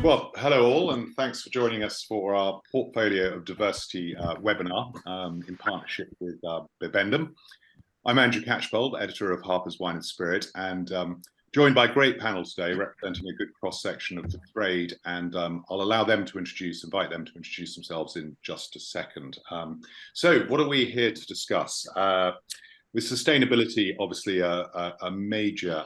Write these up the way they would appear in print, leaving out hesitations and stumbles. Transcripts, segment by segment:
Well, hello all, and thanks for joining us for our Portfolio of Diversity webinar in partnership with Bibendum. I'm Andrew Catchpole, editor of Harpers Wine and Spirit, and joined by a great panel today representing a good cross-section of the trade, and I'll allow them to invite them to introduce themselves in just a second. So what are we here to discuss? With sustainability, obviously a major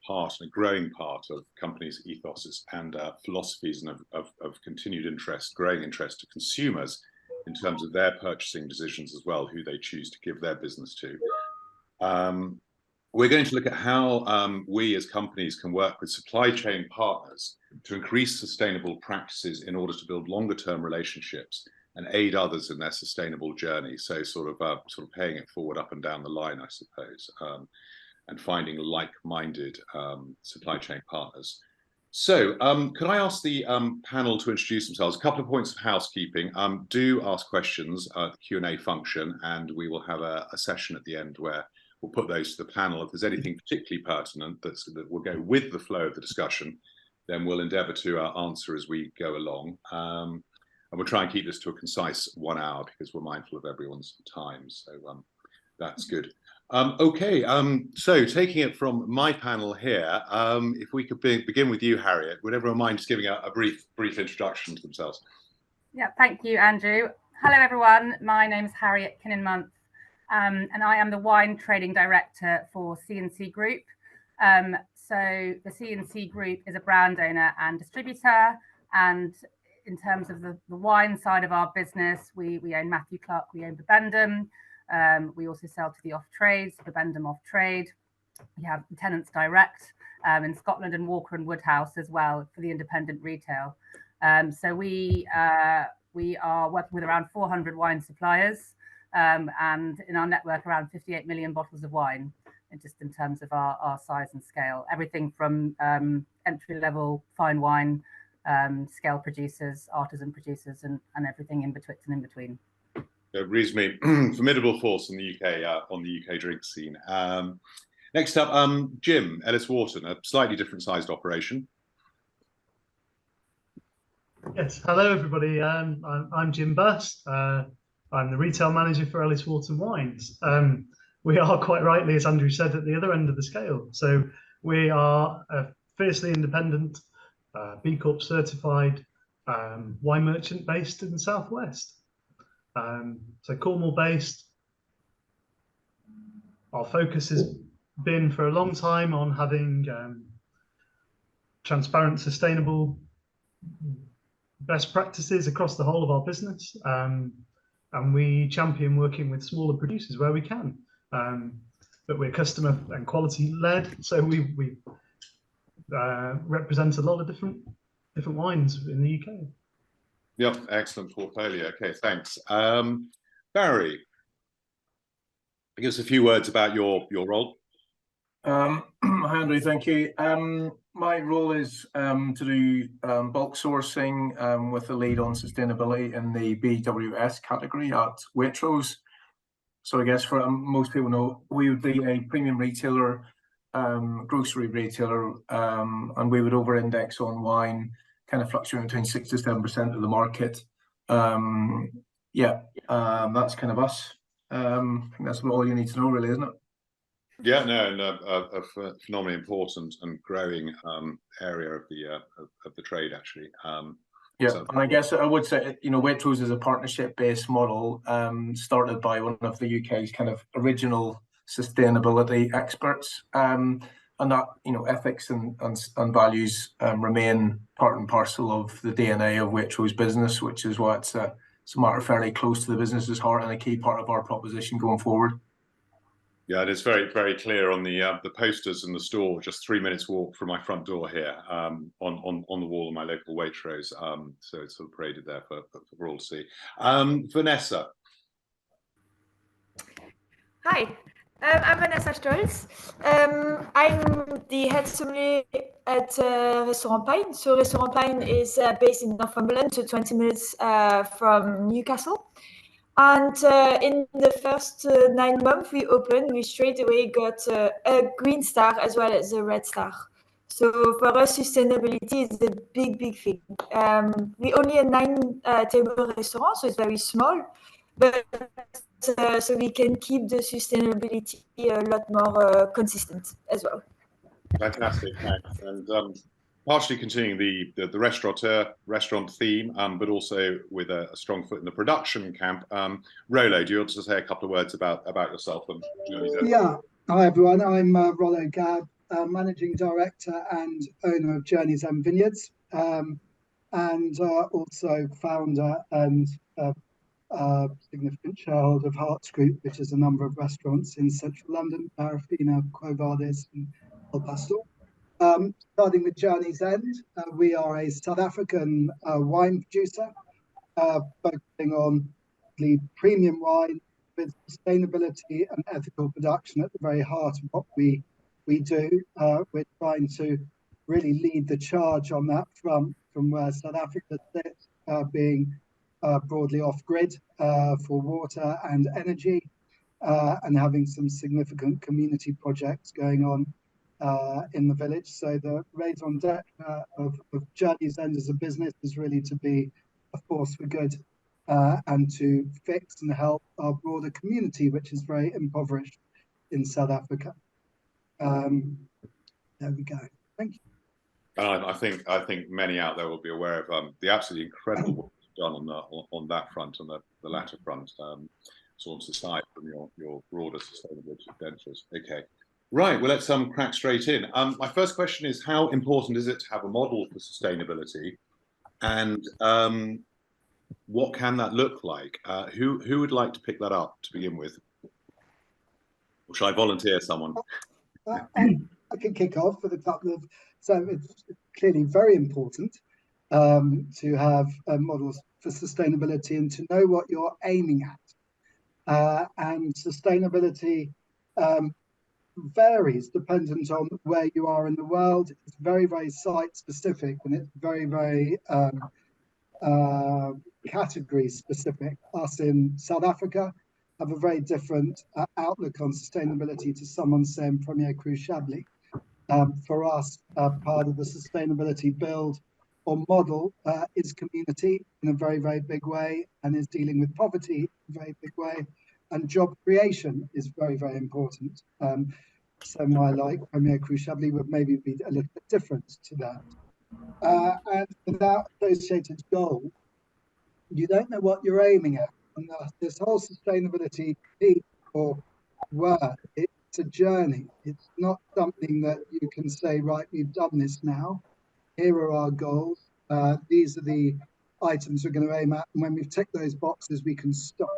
part and a growing part of companies' ethoses and philosophies, and of continued interest, growing interest to consumers in terms of their purchasing decisions as well, who they choose to give their business to. We're going to look at how we as companies can work with supply chain partners to increase sustainable practices in order to build longer term relationships and aid others in their sustainable journey. So sort of paying it forward up and down the line, I suppose, and finding like-minded supply chain partners. So could I ask the panel to introduce themselves? A couple of points of housekeeping. Do ask questions at the Q&A function, and we will have a session at the end where we'll put those to the panel. If there's anything particularly pertinent that will go with the flow of the discussion, then we'll endeavour to answer as we go along. And we'll try and keep this to a concise 1 hour because we're mindful of everyone's time. So that's good. Okay, so taking it from my panel here, if we could begin with you, Harriet, would everyone mind just giving a brief introduction to themselves? Yeah, thank you, Andrew. Hello, everyone. My name is Harriet Kininmonth, and I am the Wine Trading Director for C&C Group. So the C&C Group is a brand owner and distributor, and in terms of the wine side of our business, we own Matthew Clark, we own Bibendum. We also sell to the off-trades, Bibendum off-trade. We have Tenants Direct in Scotland and Walker and Woodhouse as well for the independent retail. So we are working with around 400 wine suppliers and in our network around 58 million bottles of wine, just in terms of our size and scale. Everything from entry-level fine wine, scale producers, artisan producers, and everything in between. A reasonably formidable force in the UK drink scene. Next up, Jim, Ellis Wharton, a slightly different sized operation. Yes, hello everybody. I'm Jim Bust. I'm the retail manager for Ellis Wharton Wines. We are, quite rightly, as Andrew said, at the other end of the scale. So we are a fiercely independent, B Corp certified wine merchant based in the southwest. So Cornwall based. Our focus has been for a long time on having transparent, sustainable best practices across the whole of our business, and we champion working with smaller producers where we can. But we're customer and quality led, so we represent a lot of different wines in the UK. Yep, excellent portfolio. Okay, thanks. Barry, give us a few words about your role. Hi, Andrew, thank you. My role is to do bulk sourcing with a lead on sustainability in the BWS category at Waitrose. So I guess for most people know, we would be a premium retailer, grocery retailer, and we would over-index on wine, kind of fluctuating between 6 to 7% of the market. That's kind of us. I think that's about all you need to know, really, isn't it? Yeah, no, and a phenomenally important and growing area of the trade, actually. So, and I guess I would say, Waitrose is a partnership-based model started by one of the UK's kind of original sustainability experts, and that ethics and values remain part and parcel of the DNA of Waitrose business, which is why it's a matter fairly close to the business's heart and a key part of our proposition going forward. Yeah, it is very, very clear on the posters in the store. Just 3 minutes walk from my front door here, on the wall of my local Waitrose. So it's sort of paraded there for all to see. Vanessa. Hi, I'm Vanessa Stolz. I'm the head sommelier at Restaurant Pine. So Restaurant Pine is based in Northumberland, so 20 minutes from Newcastle. And in the first 9 months we opened, we straight away got a green star as well as a red star. So for us, sustainability is a big, big thing. We only have 9-table restaurants, so it's very small, but so we can keep the sustainability a lot more consistent as well. Fantastic, thanks. And partially continuing the restaurant theme, but also with a strong foot in the production camp. Rollo, do you want to say a couple of words about yourself and Journeys End? Yeah. Hi everyone. I'm Rollo Gabb, Managing Director and owner of Journeys End Vineyards, and also founder and significant shareholder of Harts Group, which is a number of restaurants in central London, Parafina, Quo Vadis, and El Pastor. Starting with Journeys End, we are a South African wine producer, focusing on the premium wine with sustainability and ethical production at the very heart of what we do. We're trying to really lead the charge on that front from where South Africa sits, being broadly off-grid for water and energy, and having some significant community projects going on in the village. So the raison d'etre of Journeys End as a business is really to be a force for good and to fix and help our broader community, which is very impoverished in South Africa. There we go. Thank you. And I think many out there will be aware of the absolutely incredible work you've done on that front, on the latter front, sort of aside from your broader sustainability ventures. Okay. Right, well, let's crack straight in. My first question is, how important is it to have a model for sustainability, and what can that look like? Who would like to pick that up to begin with? Or shall I volunteer someone? I can kick off with a couple of. So it's clearly very important to have models for sustainability and to know what you're aiming at. And sustainability varies dependent on where you are in the world. It's very, very site specific, and it's very, very category specific. Us in South Africa have a very different outlook on sustainability to someone saying Premier Cru Chablis. For us, part of the sustainability build or model is community in a very, very big way, and is dealing with poverty in a very big way. And job creation is very, very important. So my Premier Cru Chablis would maybe be a little bit different to that. And without associated goal, you don't know what you're aiming at. And this whole sustainability piece or word, it's a journey. It's not something that you can say, right, we've done this now. Here are our goals. These are the items we're going to aim at. And when we've ticked those boxes, we can stop.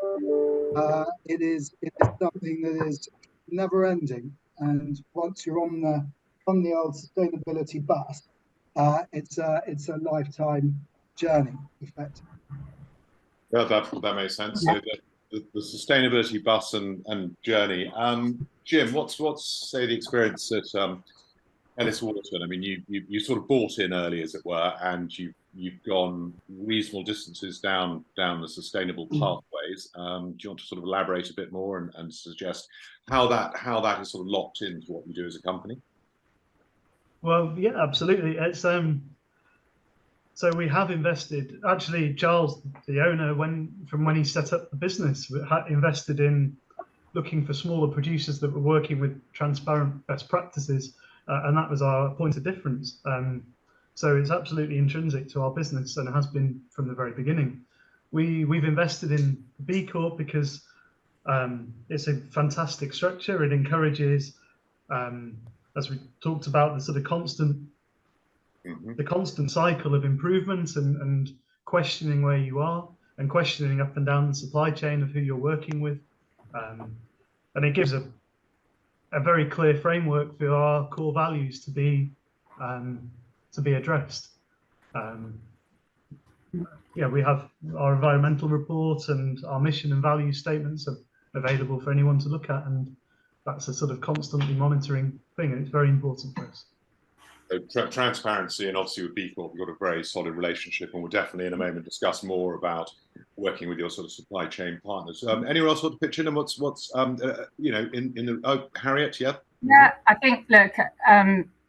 It is something that is never ending. And once you're on the old sustainability bus, it's a lifetime journey, effectively. Yeah, that makes sense. So the sustainability bus and journey. Jim, what's say the experience at Ellis Wharton? I mean, you sort of bought in early, as it were, and you've gone reasonable distances down the sustainable pathways. Do you want to sort of elaborate a bit more and suggest how that is sort of locked into what you do as a company? Well, yeah, absolutely. It's so we have invested. Actually, Charles, the owner, from when he set up the business, invested in looking for smaller producers that were working with transparent best practices, and that was our point of difference. So it's absolutely intrinsic to our business, and it has been from the very beginning. We've invested in B Corp because it's a fantastic structure. It encourages, as we talked about, the sort of constant cycle of improvement and questioning where you are and questioning up and down the supply chain of who you're working with. And it gives a very clear framework for our core values to be addressed. Yeah, we have our environmental report and our mission and value statements are available for anyone to look at, and that's a sort of constantly monitoring thing, and it's very important for us. Transparency, and obviously with B Corp, we've got a very solid relationship, and we'll definitely in a moment discuss more about working with your sort of supply chain partners. Anyone else want to pitch in? And what's you know, in the Harriet? Yeah. Yeah, I think look,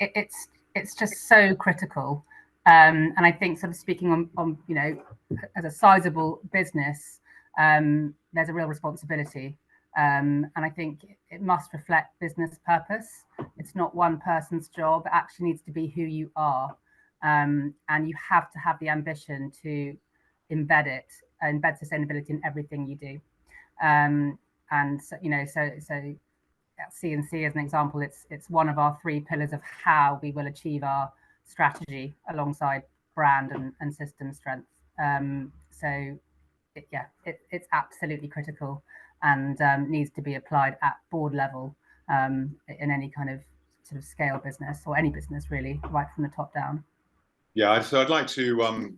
it's it's just so critical. And I think, sort of speaking on you know, as a sizable business, there's a real responsibility. And I think it must reflect business purpose. It's not one person's job. It actually needs to be who you are. And you have to have the ambition to embed sustainability in everything you do. And so, you know, so C&C as an example, it's one of our 3 pillars of how we will achieve our strategy alongside brand and system strength. So it's absolutely critical, and needs to be applied at board level, in any kind of sort of scale business, or any business really, right from the top down. Yeah, so I'd like to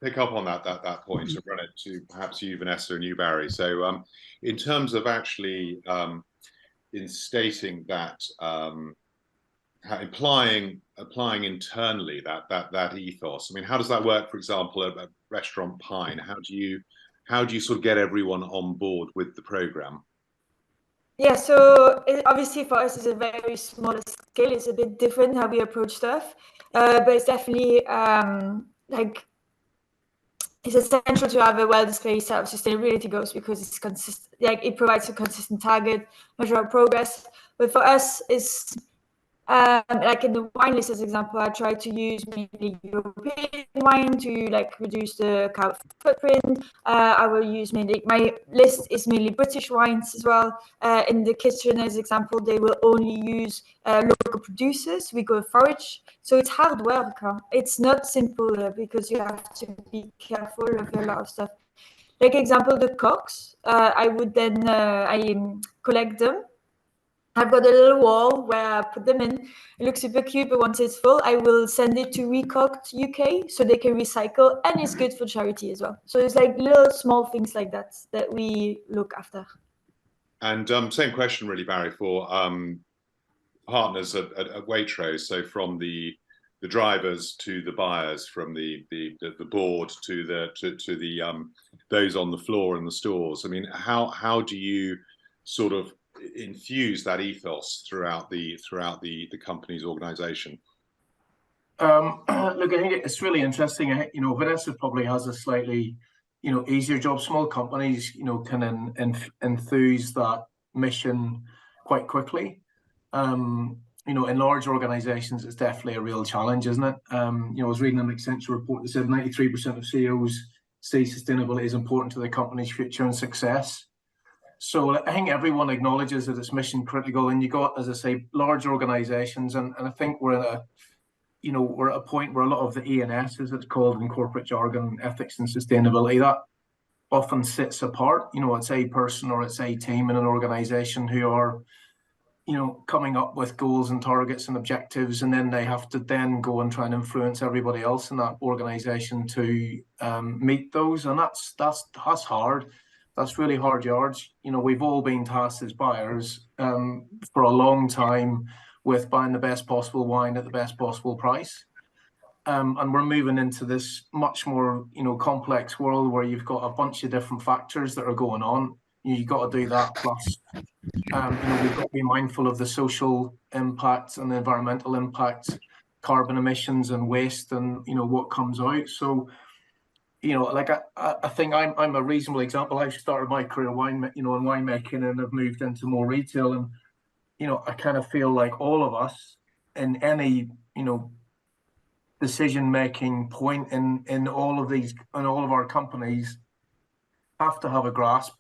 pick up on that point and run it to perhaps you, Vanessa, and you, Barry. So in terms of actually in stating that, applying internally that ethos. I mean, how does that work? For example, at Restaurant Pine, how do you sort of get everyone on board with the program? Yeah, so obviously for us it's a very small scale. It's a bit different how we approach stuff, but it's definitely like it's essential to have a well-displayed set of sustainability goals, because it's consistent. Like, it provides a consistent target, measure our progress. But for us, it's like in the wine list, as example, I try to use mainly European wine to like reduce the carbon footprint. I will use mainly, my list is mainly British wines as well. In the kitchen, as example, they will only use local producers. We go forage, so it's hard work. It's not simple because you have to be careful of a lot of stuff. Like example, the cocks, I would then I collect them. I've got a little wall where I put them in. It looks super cute, but once it's full, I will send it to Recocked UK so they can recycle, and it's good for charity as well. So it's like little small things like that that we look after. And same question really, Barry, for partners at Waitrose. So from the drivers to the buyers, from the board to the those on the floor in the stores. I mean, how do you sort of infuse that ethos throughout the company's organization? Look, I think it's really interesting. You know, Vanessa probably has a slightly, you know, easier job. Small companies, you know, can enthuse that mission quite quickly. You know, in large organizations, it's definitely a real challenge, isn't it? You know, I was reading an Accenture report that said 93% of CEOs say sustainability is important to the company's future and success. So I think everyone acknowledges that it's mission critical, and you got, as I say, large organizations, and I think we're at a point where a lot of the E&S, as it's called in corporate jargon, ethics and sustainability, that often sits apart. You know, it's a person or it's a team in an organization who are, you know, coming up with goals and targets and objectives, and then they have to then go and try and influence everybody else in that organization to meet those, and that's hard. That's really hard yards. You know, we've all been tasked as buyers for a long time with buying the best possible wine at the best possible price. And we're moving into this much more, you know, complex world where you've got a bunch of different factors that are going on. You've got to do that. Plus, you know, we've got to be mindful of the social impact and the environmental impact, carbon emissions and waste, and, you know, what comes out. So, you know, like I think I'm a reasonable example. I started my career in winemaking, and I've moved into more retail. And, you know, I kind of feel like all of us in any, you know, decision-making point in all of our companies have to have a grasp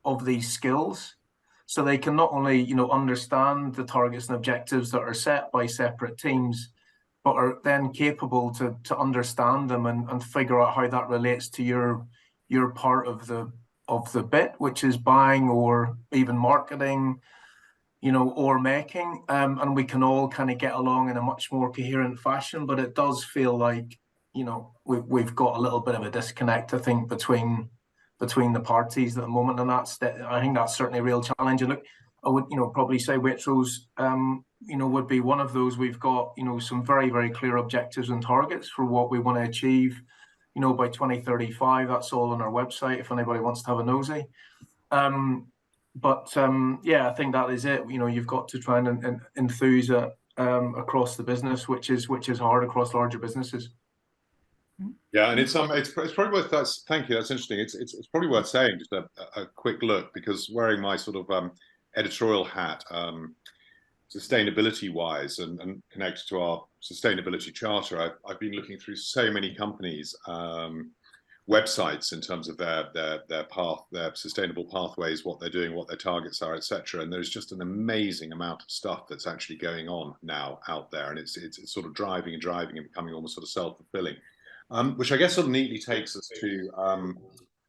of these skills, so they can not only, you know, understand the targets and objectives that are set by separate teams, but are then capable to understand them and figure out how that relates to your part of the bit, which is buying or even marketing, you know, or making. And we can all kind of get along in a much more coherent fashion. But it does feel like, you know, we've got a little bit of a disconnect, I think, between the parties at the moment, and I think that's certainly a real challenge. And look, I would, you know, probably say Waitrose, you know, would be one of those. We've got, you know, some very, very clear objectives and targets for what we want to achieve, you know, by 2035. That's all on our website if anybody wants to have a nosy. Yeah, I think that is it. You know, you've got to try and enthuse a across the business, which is hard across larger businesses. Yeah, and it's probably worth that. Thank you. That's interesting. It's probably worth saying just a quick look, because wearing my sort of editorial hat, sustainability wise, and connected to our sustainability charter, I've been looking through so many companies' websites in terms of their path, their sustainable pathways, what they're doing, what their targets are, etc. And there's just an amazing amount of stuff that's actually going on now out there, and it's sort of driving and becoming almost sort of self-fulfilling. Which I guess sort of neatly takes us to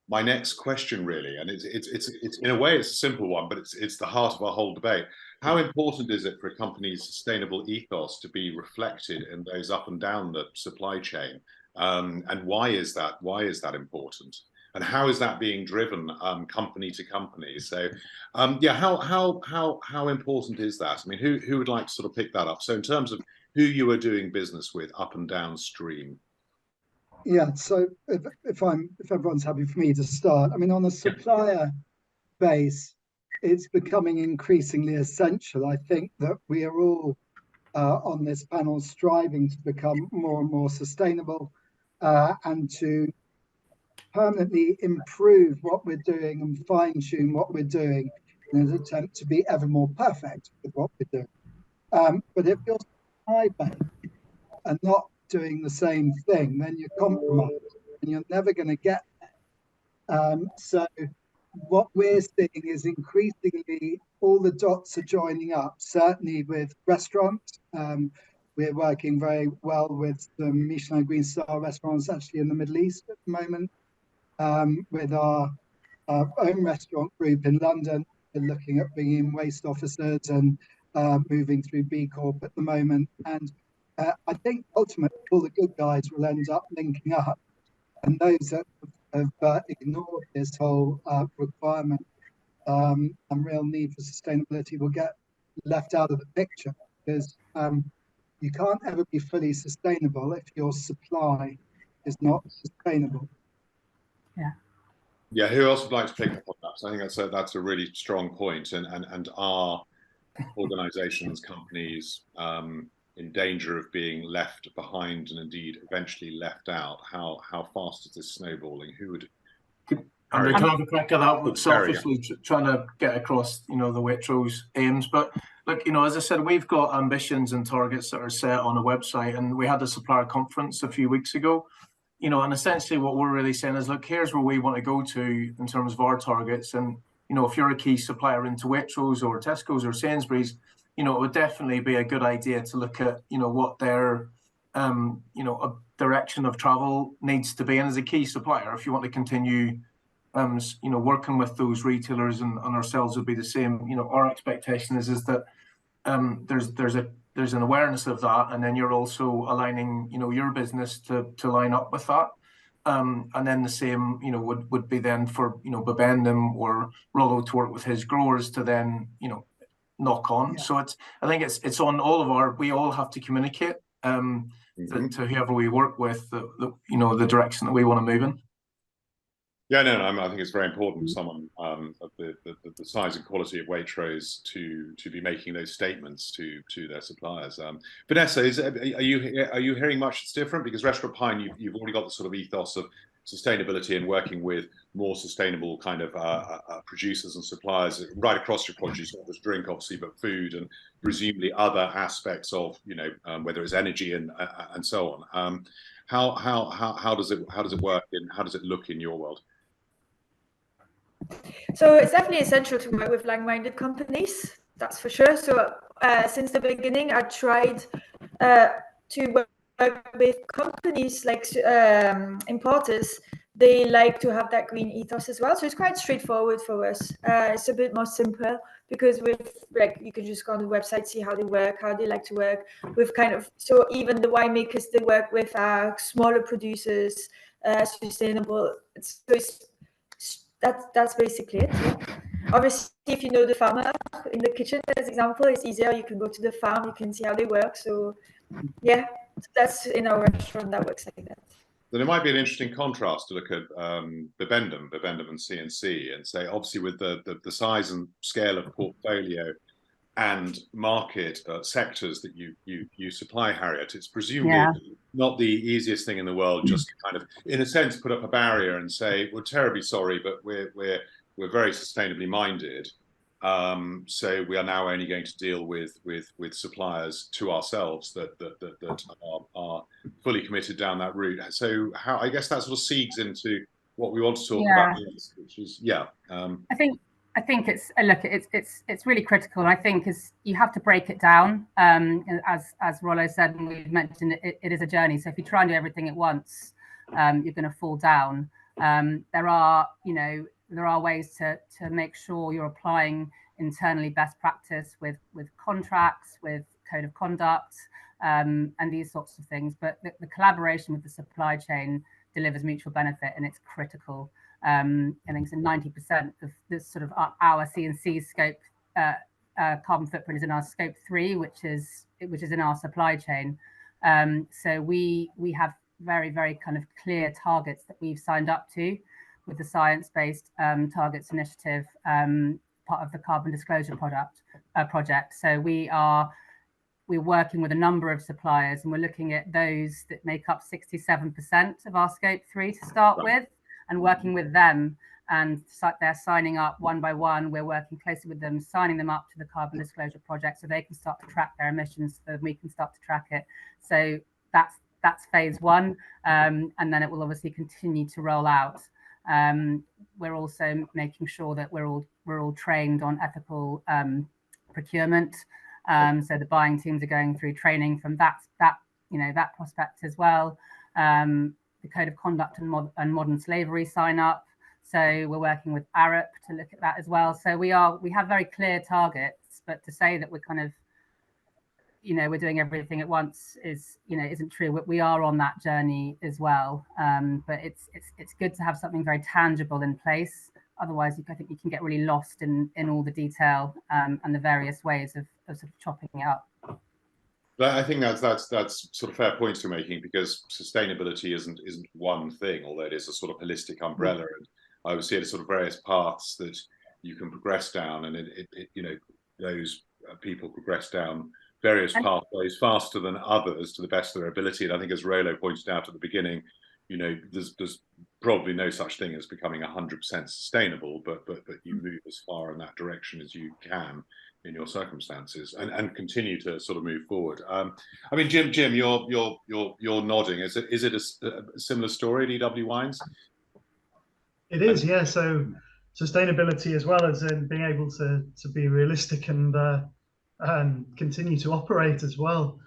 my next question, really, and it's in a way it's a simple one, but it's the heart of our whole debate. How important is it for a company's sustainable ethos to be reflected in those up and down the supply chain, and why is that important, and how is that being driven company to company? So, yeah, how important is that? I mean, who would like to sort of pick that up? So, in terms of who you are doing business with up and downstream. Yeah, so if everyone's happy for me to start, I mean, on the supplier base, it's becoming increasingly essential. I think that we are all on this panel striving to become more and more sustainable and to permanently improve what we're doing and fine-tune what we're doing in an attempt to be ever more perfect with what we're doing. But if you're supply base and not doing the same thing, then you're compromised and you're never going to get there. So what we're seeing is increasingly all the dots are joining up, certainly with restaurants. We're working very well with the Michelin Green Star restaurants actually in the Middle East at the moment. With our own restaurant group in London, we're looking at bringing in waste officers and moving through B Corp at the moment. And I think ultimately all the good guys will end up linking up, and those that have ignored this whole requirement and real need for sustainability will get left out of the picture, because you can't ever be fully sustainable if your supply is not sustainable. Yeah. Yeah, who else would like to pick up on that? So I think that's a really strong point, and are organisations, companies in danger of being left behind and indeed eventually left out? How fast is this snowballing? Who would? And can have a crack at that, but selfishly trying to get across, the Waitrose aims. But look, as I said, we've got ambitions and targets that are set on a website, and we had a supplier conference a few weeks ago. And essentially what we're really saying is, look, here's where we want to go to in terms of our targets. And if you're a key supplier into Waitrose or Tesco's or Sainsbury's, it would definitely be a good idea to look at, what their, a direction of travel needs to be. And as a key supplier, if you want to continue, working with those retailers and ourselves would be the same. Our expectation is that there's an awareness of that, and then you're also aligning, your business to line up with that. And then the same, would be then for, Bibendum or Rollo to work with his growers to then, knock on. Yeah. So I think it's on all of we all have to communicate to whoever we work with, the direction that we want to move in. Yeah, no, I think it's very important for someone of the size and quality of Waitrose to be making those statements to their suppliers. Vanessa, are you hearing much that's different? Because Restaurant Pine, you've already got the sort of ethos of sustainability and working with more sustainable kind of producers and suppliers right across your produce, not just drink, obviously, but food and presumably other aspects of whether it's energy and so on. How does it work and how does it look in your world? So it's definitely essential to work with like-minded companies, that's for sure. So since the beginning, I tried to work with companies like importers. They like to have that green ethos as well. So it's quite straightforward for us. It's a bit more simple because you can just go on the website, see how they work, how they like to work with so even the winemakers, they work with smaller producers, sustainable. That's basically it. Yeah. Obviously, if you know the farmer in the kitchen, as example, it's easier. You can go to the farm, you can see how they work. So yeah, that's in our restaurant that works like that. Then it might be an interesting contrast to look at Bibendum and C&C and say, obviously with the size and scale of portfolio and market sectors that you supply, Harriet, it's presumably not the easiest thing in the world just to kind of, in a sense, put up a barrier and say, we're terribly sorry, but we're very sustainably minded. So we are now only going to deal with suppliers to ourselves that are fully committed down that route. So how, I guess that sort of seeds into what we want to talk about, which is I think it's look, it's really critical. And I think you have to break it down. As Rollo said, and we've mentioned, it is a journey. So if you try and do everything at once, you're going to fall down. There are ways to make sure you're applying internally best practice with contracts, with code of conduct, and these sorts of things. But the collaboration with the supply chain delivers mutual benefit, and it's critical. I think so 90% of this sort of our C&C scope carbon footprint is in our scope 3, which is in our supply chain. So we have very, very kind of clear targets that we've signed up to with the Science-Based Targets Initiative, part of the Carbon Disclosure project. So we're working with a number of suppliers, and we're looking at those that make up 67% of our scope 3 to start with, and working with them, and they're signing up one by one. We're working closely with them, signing them up to the Carbon Disclosure project so they can start to track their emissions, so that we can start to track it. So that's phase 1, and then it will obviously continue to roll out. We're also making sure that we're all trained on ethical procurement. So the buying teams are going through training from that prospect as well. The code of conduct and modern slavery sign up. So we're working with Harriet to look at that as well. So we have very clear targets, but to say that we're kind of, we're doing everything at once isn't true. We are on that journey as well. But it's good to have something very tangible in place. Otherwise, I think you can get really lost in all the detail and the various ways of sort of chopping it up. I think that's sort of fair points you're making, because sustainability isn't one thing, although it is a sort of holistic umbrella. And I would see it as sort of various paths that you can progress down, and those people progress down various pathways faster than others to the best of their ability. And I think, as Rollo pointed out at the beginning, there's probably no such thing as becoming 100% sustainable, but you move as far in that direction as you can in your circumstances, and continue to sort of move forward. I mean, Jim, you're nodding. Is it a similar story at EW Wines? It is, yeah. So sustainability, as well as in being able to be realistic and continue to operate as well.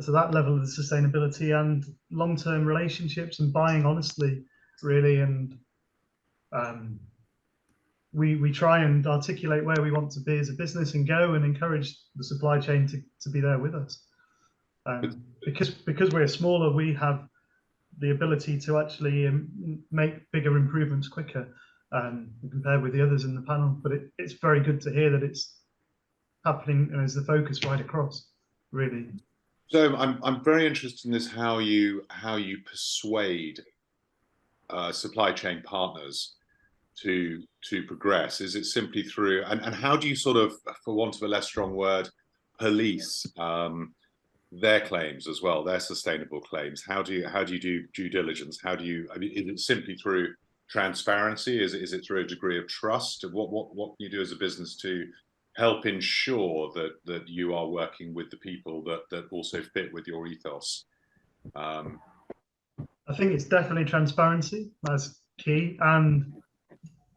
So that level of sustainability and long-term relationships and buying honestly, really, and we try and articulate where we want to be as a business and go, and encourage the supply chain to be there with us. Because we're smaller, we have the ability to actually make bigger improvements quicker compared with the others in the panel. But it's very good to hear that it's happening as the focus right across, really. So I'm very interested in this, how you persuade supply chain partners to progress. Is it simply through, and how do you sort of, for want of a less strong word, police their claims as well, their sustainable claims? How do you do due diligence? Is it simply through transparency? Is it through a degree of trust? What can you do as a business to help ensure that you are working with the people that also fit with your ethos? I think it's definitely transparency. That's key, and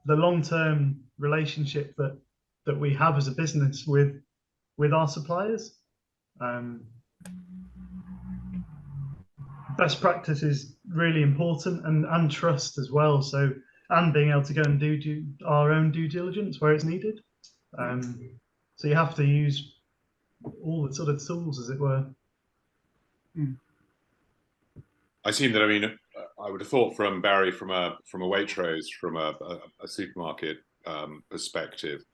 the long-term relationship that we have as a business with our suppliers. Best practice is really important, and trust as well. So, and being able to go and do our own due diligence where it's needed. So you have to use all the sort of tools, as it were. I assume that, I mean, I would have thought from Barry, from a Waitrose, from a supermarket perspective,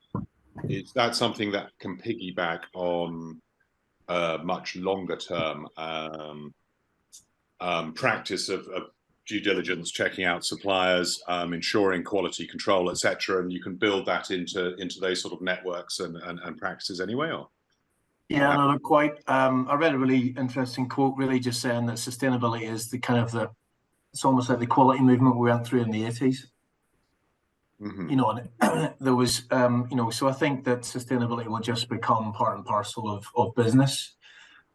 is that something that can piggyback on much longer term practice of due diligence, checking out suppliers, ensuring quality control, etc., and you can build that into those sort of networks and practices anyway. Or yeah, no, quite. I read a really interesting quote, really just saying that sustainability is the kind of it's almost like the quality movement we went through in the 80s. You know, and there was, you know, so I think that sustainability will just become part and parcel of business,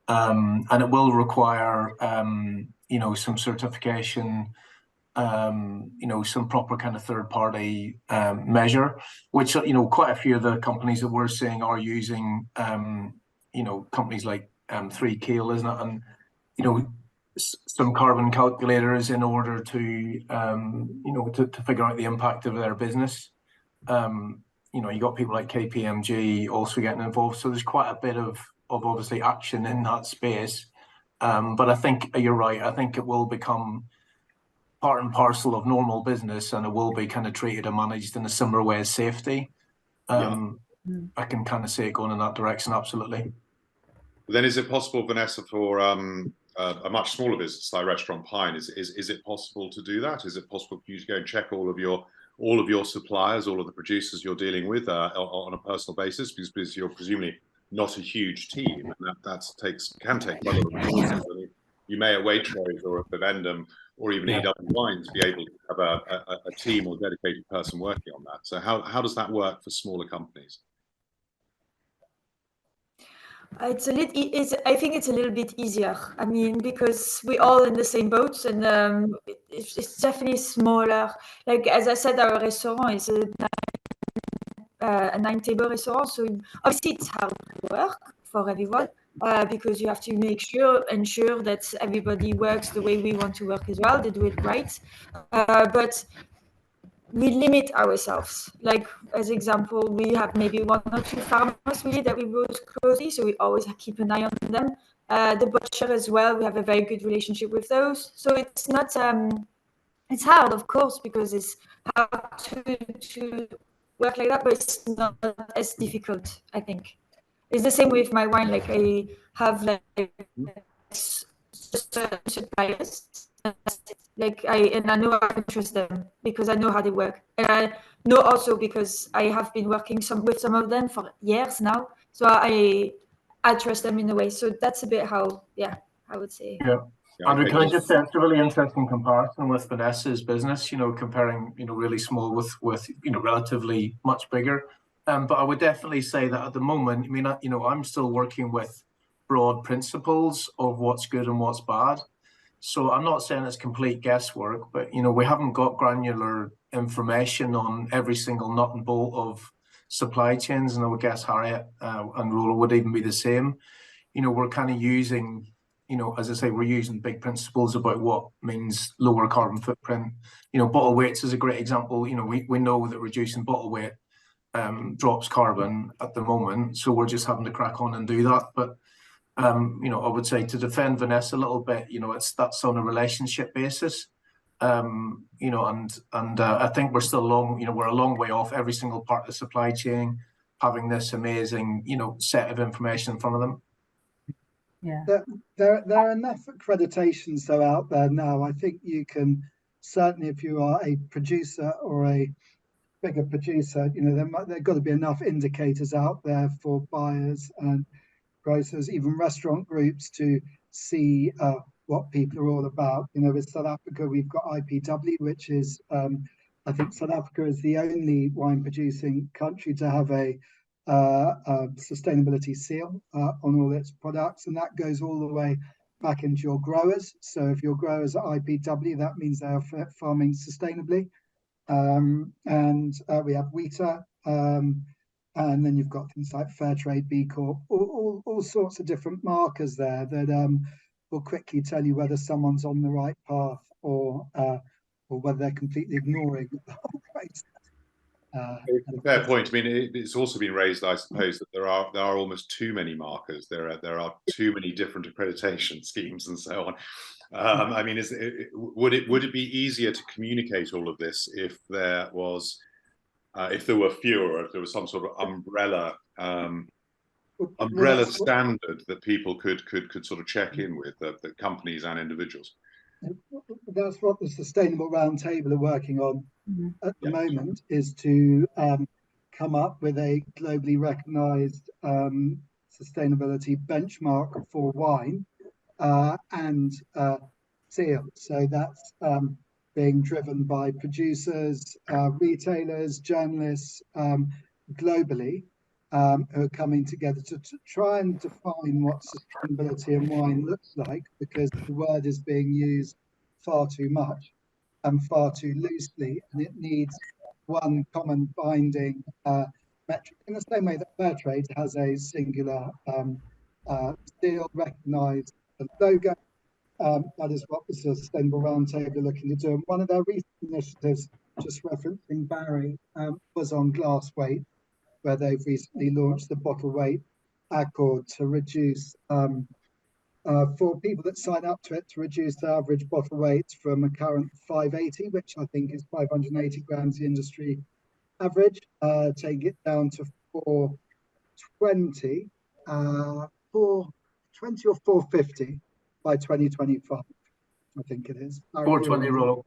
and it will require, you know, some certification, you know, some proper kind of third-party measure, which, you know, quite a few of the companies that we're seeing are using, you know, companies like 3Kale, isn't it? And, you know, some carbon calculators in order to, you know, to figure out the impact of their business. You know, you got people like KPMG also getting involved. So there's quite a bit of obviously action in that space. But I think you're right. I think it will become part and parcel of normal business, and it will be kind of treated and managed in a similar way as safety. I can kind of see it going in that direction, absolutely. Then is it possible, Vanessa, for a much smaller business like Restaurant Pine, is it possible to do that? Is it possible for you to go and check all of your suppliers, all of the producers you're dealing with on a personal basis, because you're presumably not a huge team, and that can take quite a lot of resources. I mean, you may at Waitrose or at Bivendum or even EW Wines be able to have a team or dedicated person working on that. So how does that work for smaller companies? I think it's a little bit easier. I mean, because we're all in the same boat, and it's definitely smaller. Like as I said, our restaurant is a 9-table restaurant, so obviously it's hard work for everyone because you have to ensure that everybody works the way we want to work as well. They do it right, but we limit ourselves. Like as example, we have maybe 1 or 2 farmers really that we work closely, so we always keep an eye on them. The butcher as well, we have a very good relationship with those. So it's not it's hard, of course, because it's hard to work like that, but it's not as difficult, I think. It's the same with my wine. Like I have like suppliers. Like I know I can trust them because I know how they work, and I know also because I have been working with some of them for years now, so I trust them in a way. So that's a bit how I would say. Yeah. Andrew, can I just say it's a really interesting comparison with Vanessa's business, you know, comparing, you know, really small with you know, relatively much bigger. But I would definitely say that at the moment, I mean, you know, I'm still working with broad principles of what's good and what's bad. So I'm not saying it's complete guesswork, but, you know, we haven't got granular information on every single nut and bolt of supply chains. And I would guess Harriet and Rolla would even be the same. You know, we're kind of using, you know, as I say, we're using big principles about what means lower carbon footprint. You know, bottle weights is a great example. You know, we know that reducing bottle weight drops carbon at the moment. So we're just having to crack on and do that. But you know, I would say to defend Vanessa a little bit, you know, that's on a relationship basis, you know, and I think we're still we're a long way off every single part of the supply chain having this amazing, you know, set of information in front of them. Yeah, there are enough accreditations though out there now. I think you can certainly, if you are a producer or a bigger producer, you know, there got to be enough indicators out there for buyers and grocers, even restaurant groups, to see what people are all about. You know, with South Africa, we've got IPW, which is, I think South Africa is the only wine producing country to have a sustainability seal on all its products, and that goes all the way back into your growers. So if your growers are IPW, that means they are farming sustainably. And we have WITA, and then you've got things like Fairtrade, B Corp, all sorts of different markers there that will quickly tell you whether someone's on the right path or whether they're completely ignoring the whole process. It's a fair point. I mean, it's also been raised, I suppose, that there are almost too many markers. There are too many different accreditation schemes and so on. I mean, would it be easier to communicate all of this if there was, if there were fewer, or if there was some sort of umbrella standard that people could sort of check in with, the companies and individuals? that's what the Sustainable Roundtable are working on at the moment, is to come up with a globally recognised sustainability benchmark for wine and seal. So that's being driven by producers, retailers, journalists globally, who are coming together to try and define what sustainability in wine looks like, because the word is being used far too much and far too loosely, and it needs one common binding metric, in the same way that fair trade has a singular seal recognised logo. That is what the Sustainable Roundtable are looking to do. And one of their recent initiatives, just referencing Barry, was on glass weight, where they've recently launched the bottle weight accord to reduce, for people that sign up to it, to reduce the average bottle weight from a current 580, which I think is 580 grams, the industry average, take it down to 420, 420 or 450 by 2025, I think it is. 420 roll.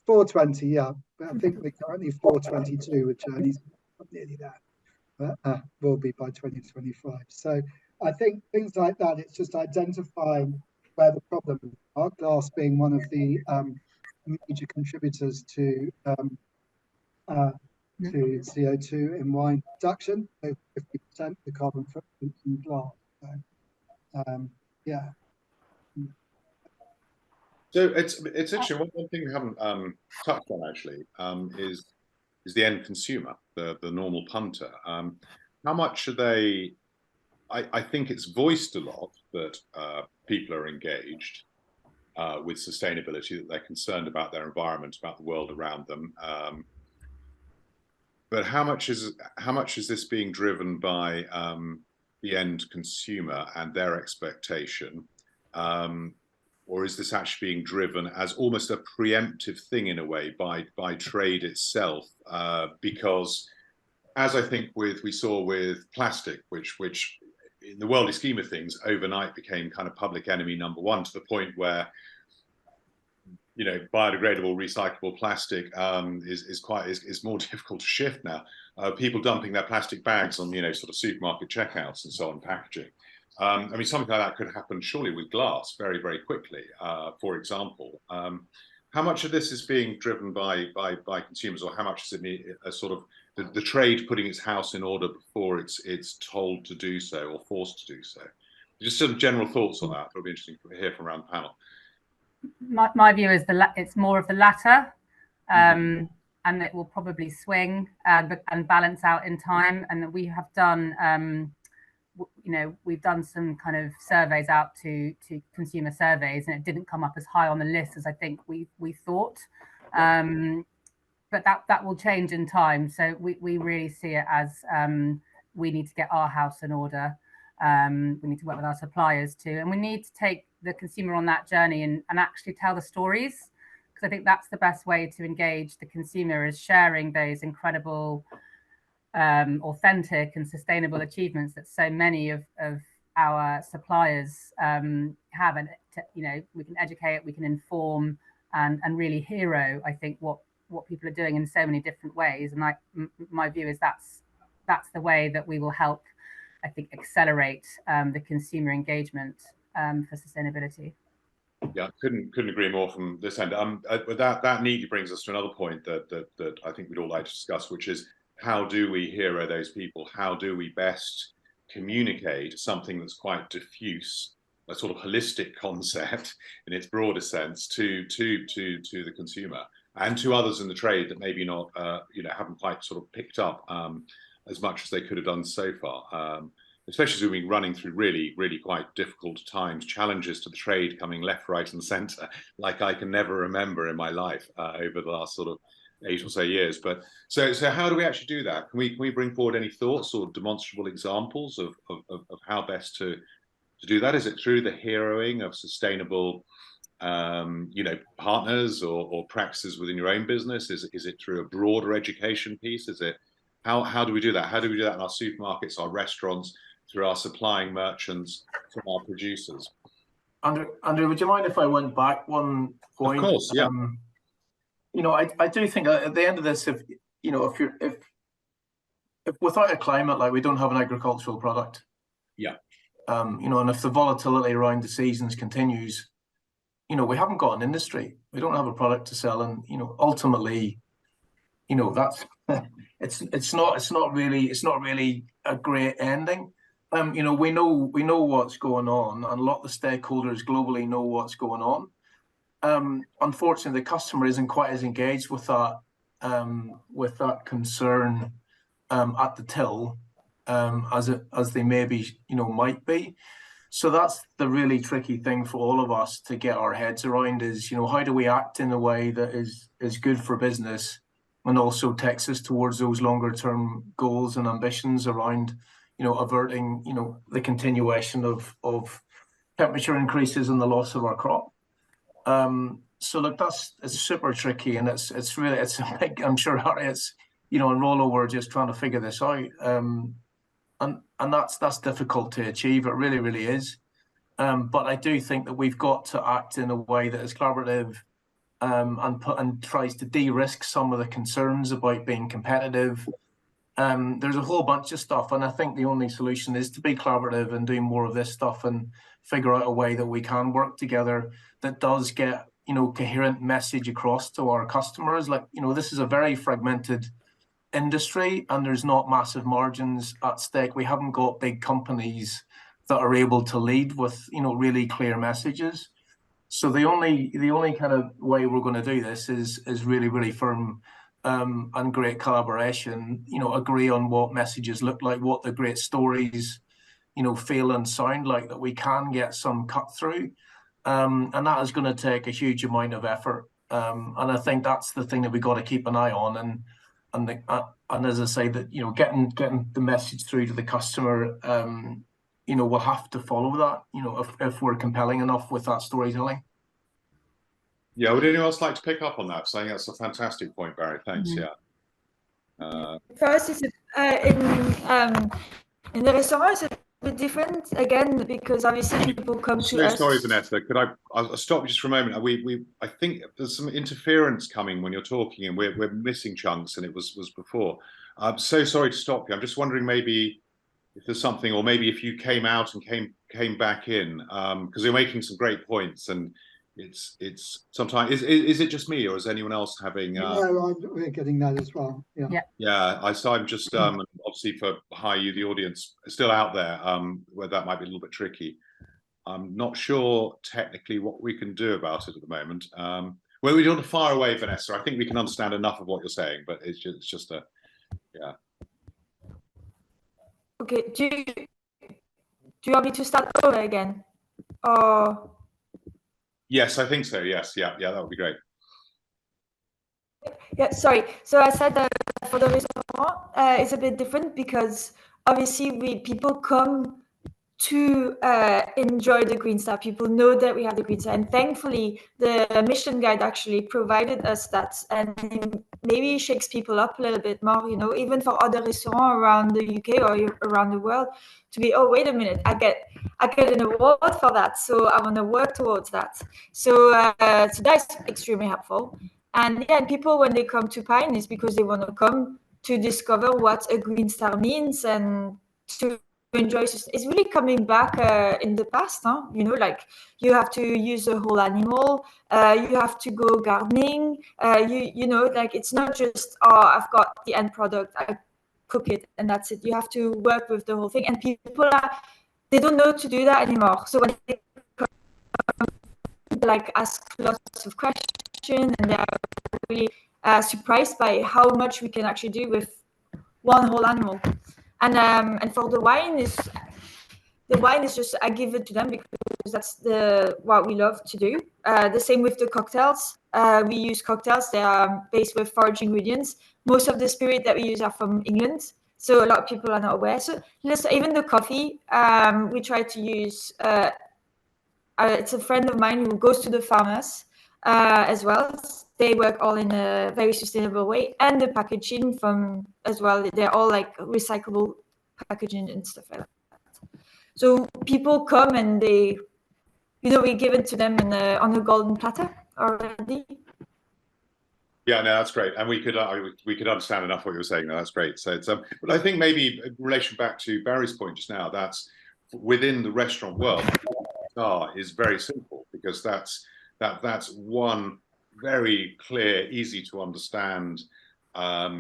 420, yeah. But I think we're currently 422 with journeys, nearly there. But will be by 2025. So I think things like that, it's just identifying where the problems are, glass being one of the major contributors to CO2 in wine production, over 50% the carbon footprint in glass. So, yeah. So it's interesting. One thing we haven't touched on actually is the end consumer, the normal punter. How much are they? I think it's voiced a lot that people are engaged with sustainability, that they're concerned about their environment, about the world around them. But how much is this being driven by the end consumer and their expectation? Or is this actually being driven as almost a preemptive thing in a way by trade itself? Because as I think we saw with plastic, which in the worldly scheme of things, overnight became kind of public enemy number one, to the point where, you know, biodegradable, recyclable plastic is more difficult to shift now. People dumping their plastic bags on, you know, sort of supermarket checkouts and so on, packaging. I mean, something like that could happen surely with glass very, very quickly, for example. How much of this is being driven by consumers, or how much is it a sort of the trade putting its house in order before it's told to do so or forced to do so? Just some general thoughts on that. It'll be interesting to hear from around the panel. My view is it's more of the latter, and it will probably swing and balance out in time. And we have done, you know, we've done some kind of surveys out to consumer surveys, and it didn't come up as high on the list as I think we thought. But that will change in time. So we really see it as we need to get our house in order. We need to work with our suppliers too, and we need to take the consumer on that journey and actually tell the stories, because I think that's the best way to engage the consumer, is sharing those incredible, authentic and sustainable achievements that so many of our suppliers have. And you know, we can educate, we can inform, and really hero, I think, what people are doing in so many different ways. And my view is that's the way that we will help, I think, accelerate the consumer engagement for sustainability. Yeah, couldn't agree more from this end. But that neatly brings us to another point that I think we'd all like to discuss, which is, how do we hero those people? How do we best communicate something that's quite diffuse, a sort of holistic concept in its broader sense, to the consumer and to others in the trade that maybe not, you know, haven't quite sort of picked up as much as they could have done so far, especially as we've been running through really, really quite difficult times, challenges to the trade coming left, right and centre, like I can never remember in my life over the last sort of 8 or so years. But so how do we actually do that? Can we bring forward any thoughts or demonstrable examples of how best to do that? Is it through the heroing of sustainable you know, partners or practices within your own business? Is it through a broader education piece? Is it how do we do that? How do we do that in our supermarkets, our restaurants, through our supplying merchants, from our producers? Andrew, would you mind if I went back one point? Of course, yeah. I do think at the end of this, if without a climate, like, we don't have an agricultural product. Yeah. And if the volatility around the seasons continues, we haven't got an industry. We don't have a product to sell, and ultimately, that's it's not really a great ending. We know what's going on, and a lot of the stakeholders globally know what's going on. Unfortunately, the customer isn't quite as engaged with that concern at the till as they maybe might be. So that's the really tricky thing for all of us to get our heads around, is how do we act in a way that is good for business and also takes us towards those longer term goals and ambitions around averting the continuation of temperature increases and the loss of our crop. So look, it's super tricky, and it's a big, I'm sure Harriet's and Rollo were just trying to figure this out. And that's difficult to achieve. It really, really is. But I do think that we've got to act in a way that is collaborative and tries to de-risk some of the concerns about being competitive. There's a whole bunch of stuff, and I think the only solution is to be collaborative and do more of this stuff and figure out a way that we can work together that does get coherent message across to our customers. Like, this is a very fragmented industry, and there's not massive margins at stake. We haven't got big companies that are able to lead with really clear messages. So the only kind of way we're going to do this is really, really firm and great collaboration. Agree on what messages look like, what the great stories feel and sound like, that we can get some cut through, and that is going to take a huge amount of effort. And I think that's the thing that we got to keep an eye on. And as I say, that getting the message through to the customer, we'll have to follow that. If we're compelling enough with that storytelling. Yeah, would anyone else like to pick up on that? Saying that's a fantastic point, Barry. Thanks. Yeah. First, it's in the restaurant, it's a bit different again, because obviously people come to us. Sorry, Vanessa. I'll stop you just for a moment. I think there's some interference coming when you're talking, and we're missing chunks, and it was before. I'm so sorry to stop you. I'm just wondering maybe if there's something, or maybe if you came out and came back in, because you're making some great points, and it's sometimes is it just me, or is anyone else having? No, we're getting that as well. Yeah. I'm just obviously for you, the audience still out there, where that might be a little bit tricky. I'm not sure technically what we can do about it at the moment. Well, we don't want to fire away, Vanessa. I think we can understand enough of what you're saying, but it's just a Okay. Do you want me to start over again, or? Yes, I think so. Yes, yeah, that would be great. Yeah, sorry. So I said that for the restaurant, it's a bit different, because obviously people come to enjoy the Green Star. People know that we have the Green Star, and thankfully the Michelin Guide actually provided us that, and maybe shakes people up a little bit more, even for other restaurants around the UK or around the world, to be, oh, wait a minute, I get an award for that, so I want to work towards that. So that's extremely helpful. And yeah, people, when they come to Pine, is because they want to come to discover what a Green Star means and to enjoy. It's really coming back in the past, huh? Like, you have to use a whole animal, you have to go gardening, like, it's not just, oh, I've got the end product, I cook it and that's it. You have to work with the whole thing, and people they don't know to do that anymore. So when they come, like, ask lots of questions, and they're really surprised by how much we can actually do with one whole animal. And for the wine is just, I give it to them because that's what we love to do. The same with the cocktails. We use cocktails that are based with forage ingredients. Most of the spirit that we use are from England, so a lot of people are not aware. So even the coffee, we try to use. It's a friend of mine who goes to the farmers as well. They work all in a very sustainable way, and the packaging from as well. They're all like recyclable packaging and stuff like that. So people come and they we give it to them on a golden platter already. Yeah, no, that's great, and we could understand enough what you were saying. No, that's great. So it's but I think maybe in relation back to Barry's point just now, that's within the restaurant world, is very simple, because that's one very clear, easy to understand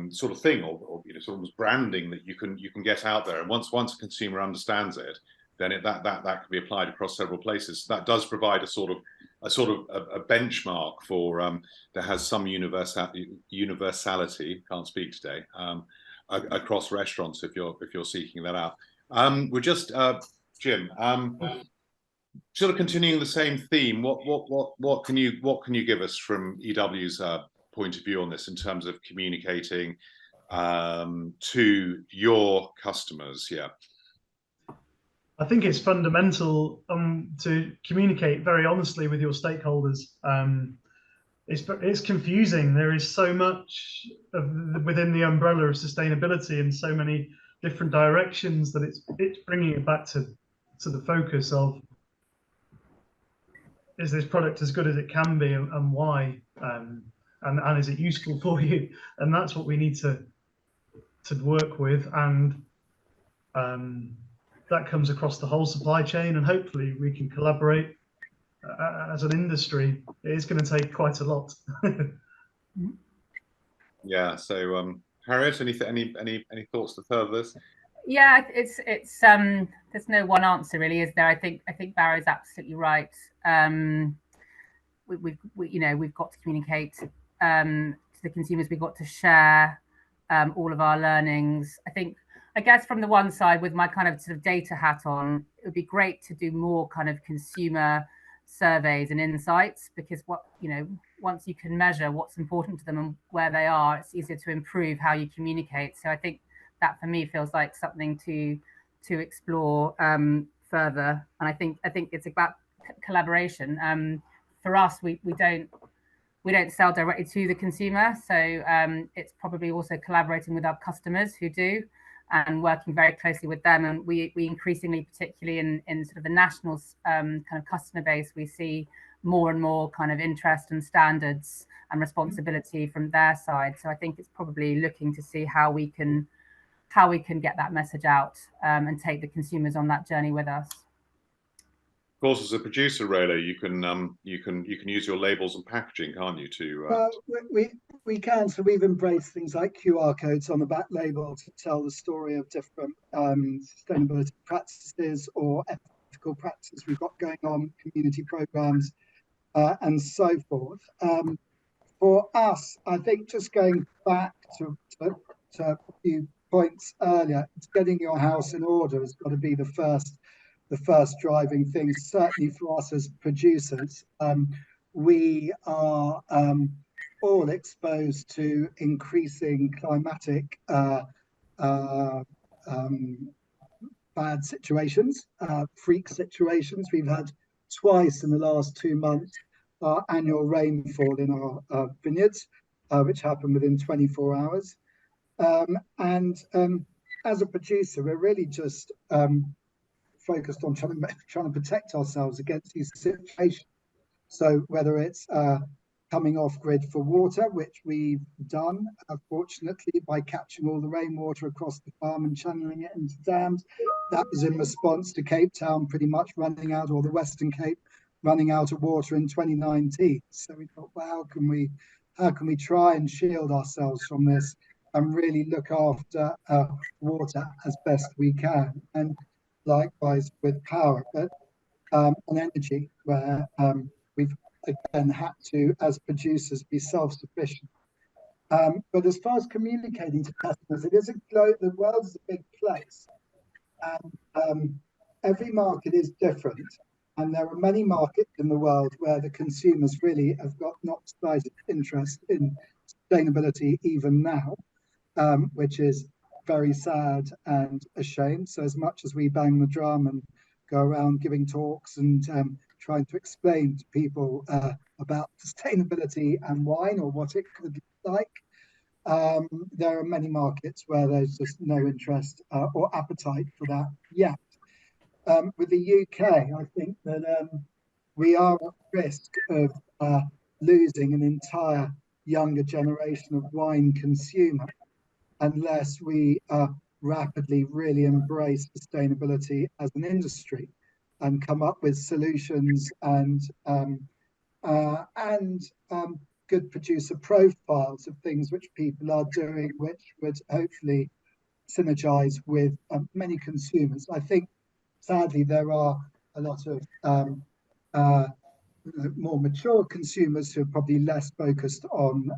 sort of thing, or sort of branding that you can get out there, and once a consumer understands it, then that can be applied across several places. That does provide a sort of benchmark for that has some universality. Can't speak today. Across restaurants, if you're seeking that out. We're just Jim. Sort of continuing the same theme. What can you give us from EW's point of view on this in terms of communicating to your customers? Yeah. I think it's fundamental to communicate very honestly with your stakeholders. It's confusing. There is so much within the umbrella of sustainability and so many different directions that it's bringing it back to the focus of, is this product as good as it can be, and why, and is it useful for you? And that's what we need to work with, and that comes across the whole supply chain, and hopefully we can collaborate as an industry. It is going to take quite a lot. Yeah. So, Harriet, any thoughts to further this? Yeah, it's there's no one answer really, is there? I think Barry's absolutely right. We've got to communicate to the consumers. We've got to share all of our learnings. I guess from the one side, with my kind of sort of data hat on, it would be great to do more kind of consumer surveys and insights, because once you can measure what's important to them and where they are, it's easier to improve how you communicate. So I think that for me feels like something to explore further. And I think it's about collaboration. For us, we don't sell directly to the consumer, so it's probably also collaborating with our customers who do, and working very closely with them. And we increasingly, particularly in sort of the national kind of customer base, we see more and more kind of interest and standards and responsibility from their side. So I think it's probably looking to see how we can get that message out and take the consumers on that journey with us. Of course, as a producer, Rayla, you can use your labels and packaging, can't you? We can. So we've embraced things like QR codes on the back label to tell the story of different sustainability practices or ethical practices we've got going on, community programs, and so forth. For us, I think, just going back to a few points earlier, it's getting your house in order has got to be the first driving thing. Certainly for us as producers, we are all exposed to increasing climatic bad situations, freak situations. We've had twice in the last 2 months our annual rainfall in our vineyards, which happened within 24 hours. And as a producer, we're really just focused on trying to protect ourselves against these situations. So whether it's coming off grid for water, which we've done, fortunately, by catching all the rainwater across the farm and channeling it into dams. That was in response to Cape Town pretty much running out, or the Western Cape running out of water in 2019. So we thought, well, how can we try and shield ourselves from this and really look after water as best we can? And likewise with power, but and energy, where we've again had to, as producers, be self-sufficient. But as far as communicating to customers, the world is a big place, and every market is different. And there are many markets in the world where the consumers really have got not slight interest in sustainability even now, which is very sad and a shame. So as much as we bang the drum and go around giving talks and trying to explain to people about sustainability and wine, or what it could look like, there are many markets where there's just no interest or appetite for that yet. With the UK, I think that we are at risk of losing an entire younger generation of wine consumer unless we rapidly really embrace sustainability as an industry and come up with solutions and good producer profiles of things which people are doing, which would hopefully synergize with many consumers. I think, sadly, there are a lot of more mature consumers who are probably less focused on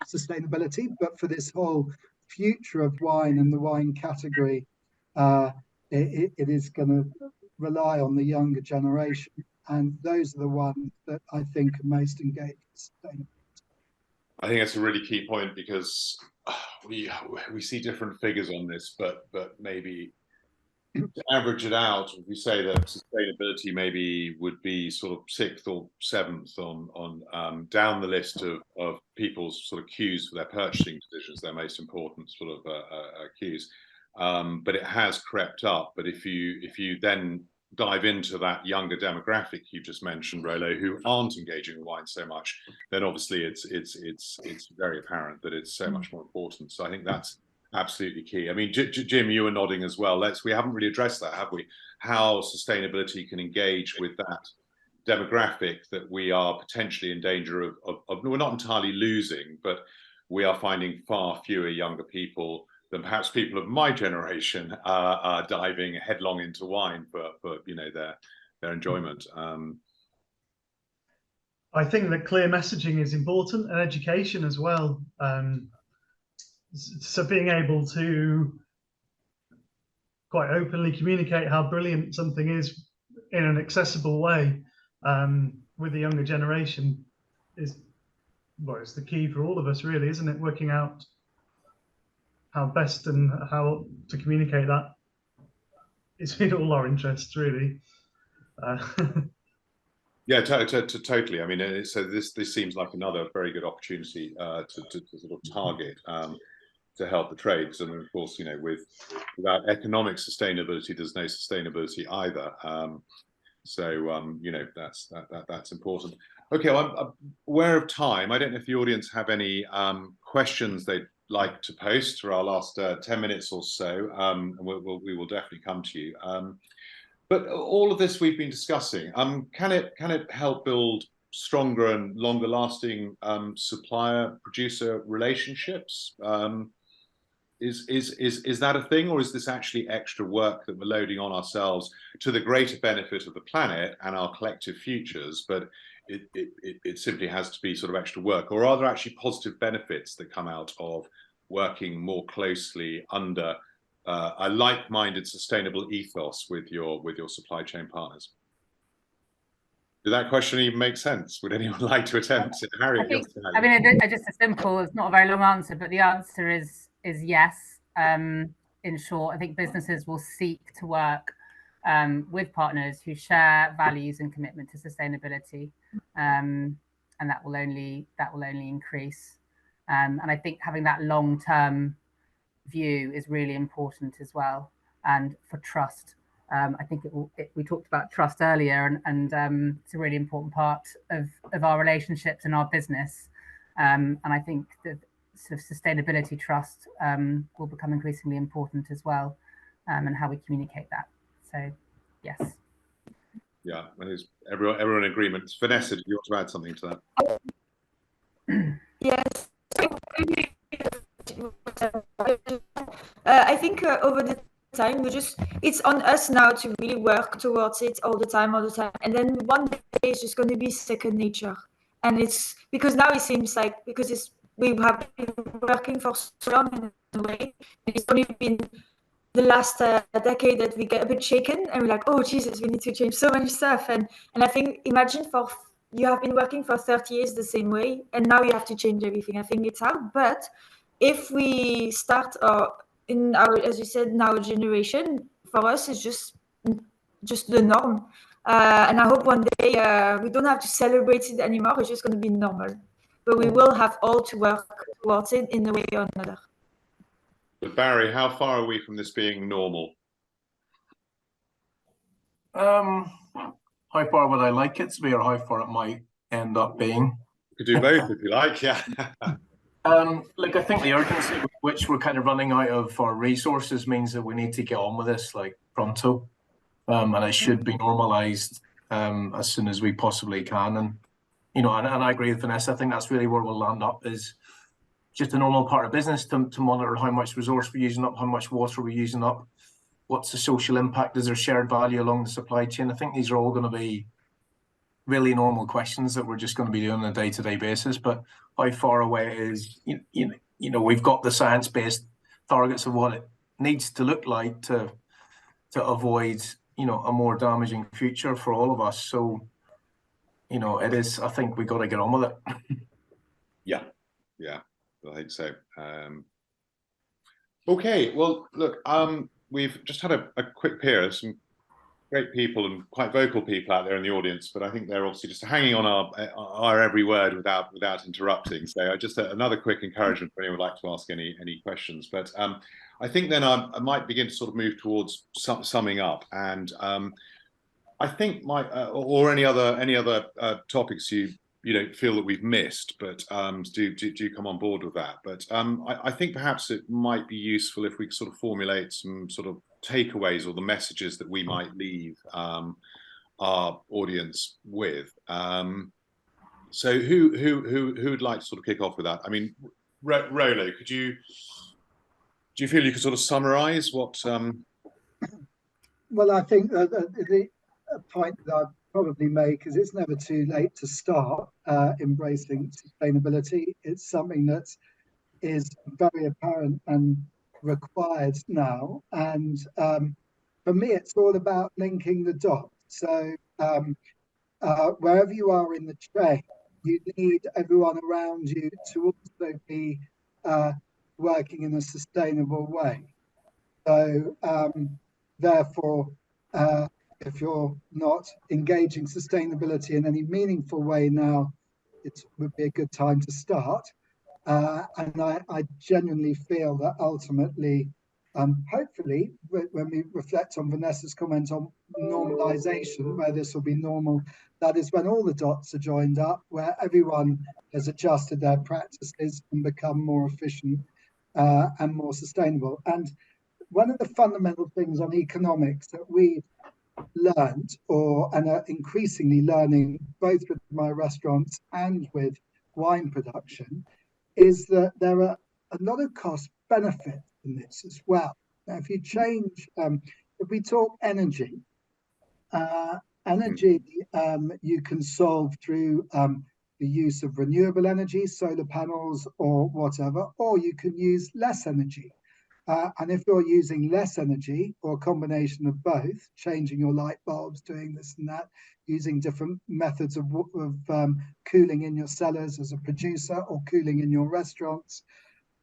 sustainability, but for this whole future of wine and the wine category, it is going to rely on the younger generation, and those are the ones that I think are most engaged in sustainability. I think that's a really key point, because we see different figures on this, but maybe to average it out, if we say that sustainability maybe would be sort of 6th or 7th on down the list of people's sort of cues for their purchasing decisions, their most important sort of cues. But it has crept up. But if you then dive into that younger demographic you just mentioned, Rollo, who aren't engaging with wine so much, then obviously it's very apparent that it's so much more important. So I think that's absolutely key. I mean, Jim, you were nodding as well. We haven't really addressed that, have we? How sustainability can engage with that demographic that we are potentially in danger of we're not entirely losing, but we are finding far fewer younger people than perhaps people of my generation are diving headlong into wine for you know, their enjoyment. I think that clear messaging is important, and education as well. So being able to quite openly communicate how brilliant something is in an accessible way with the younger generation is, well, it's the key for all of us, really, isn't it? Working out how best and how to communicate that is in all our interests, really. Yeah, totally. I mean, so this seems like another very good opportunity to sort of target to help the trades, and of course, you know, without economic sustainability, there's no sustainability either. So you know, that's important. Okay, well, I'm aware of time. I don't know if the audience have any questions they'd like to post for our last 10 minutes or so, and we will definitely come to you. But all of this we've been discussing, can it help build stronger and longer lasting supplier-producer relationships? Is that a thing, or is this actually extra work that we're loading on ourselves to the greater benefit of the planet and our collective futures, but it simply has to be sort of extra work? Or are there actually positive benefits that come out of working more closely under a like-minded sustainable ethos with your supply chain partners? Did that question even make sense? Would anyone like to attempt it? Harriet, I mean, just a simple, it's not a very long answer, but the answer is yes. In short, I think businesses will seek to work with partners who share values and commitment to sustainability, and that will only increase. And I think having that long-term view is really important as well, and for trust. I think we talked about trust earlier, and it's a really important part of our relationships and our business. And I think that sort of sustainability trust will become increasingly important as well, and how we communicate that. So, yes. Yeah, everyone in agreement. Vanessa, do you want to add something to that? Yes. I think over the time it's on us now to really work towards it all the time, and then one day it's just going to be second nature. And it's because now it seems like, because we have been working for so long in a way, it's only been the last decade that we get a bit shaken and we're like, oh Jesus, we need to change so much stuff. And I think, imagine you have been working for 30 years the same way, and now you have to change everything. I think it's hard, but if we start in our, as you said, in our generation, for us, it's just the norm. And I hope one day we don't have to celebrate it anymore. It's just going to be normal. But we will have all to work towards it in a way or another. But Barry, how far are we from this being normal? how far would I like it to be, or how far it might end up being? You could do both if you like, yeah. Like, I think the urgency with which we're kind of running out of our resources means that we need to get on with this like pronto, and it should be normalized as soon as we possibly can. And and I agree with Vanessa. I think that's really where we'll land up, is just a normal part of business to monitor how much resource we're using up, how much water we're using up, what's the social impact, is there shared value along the supply chain. I think these are all going to be really normal questions that we're just going to be doing on a day-to-day basis. But how far away it is, we've got the science-based targets of what it needs to look like to avoid a more damaging future for all of us. So it is, I think we got to get on with it. Yeah, I think so. Okay, well, look, we've just had a quick peer of some great people and quite vocal people out there in the audience, but I think they're obviously just hanging on our every word without interrupting. So just another quick encouragement for anyone who'd like to ask any questions. But I think then I might begin to sort of move towards summing up, and I think or any other topics you don't feel that we've missed, but do come on board with that. But I think perhaps it might be useful if we could sort of formulate some sort of takeaways or the messages that we might leave our audience with. So who'd like to sort of kick off with that? I mean, Rolo, do you feel you could sort of summarize what? Well, I think the point that I'd probably make is it's never too late to start embracing sustainability. It's something that is very apparent and required now. And for me, it's all about linking the dots. So wherever you are in the chain, you need everyone around you to also be working in a sustainable way. So therefore, if you're not engaging sustainability in any meaningful way now, it would be a good time to start. And I genuinely feel that ultimately, hopefully, when we reflect on Vanessa's comment on normalization, where this will be normal, that is when all the dots are joined up, where everyone has adjusted their practices and become more efficient and more sustainable. And one of the fundamental things on economics that we've learned and are increasingly learning, both with my restaurants and with wine production, is that there are a lot of cost benefits in this as well. Now, if you change, if we talk energy, you can solve through the use of renewable energy, solar panels or whatever, or you can use less energy. And if you're using less energy, or a combination of both, changing your light bulbs, doing this and that, using different methods of cooling in your cellars as a producer or cooling in your restaurants,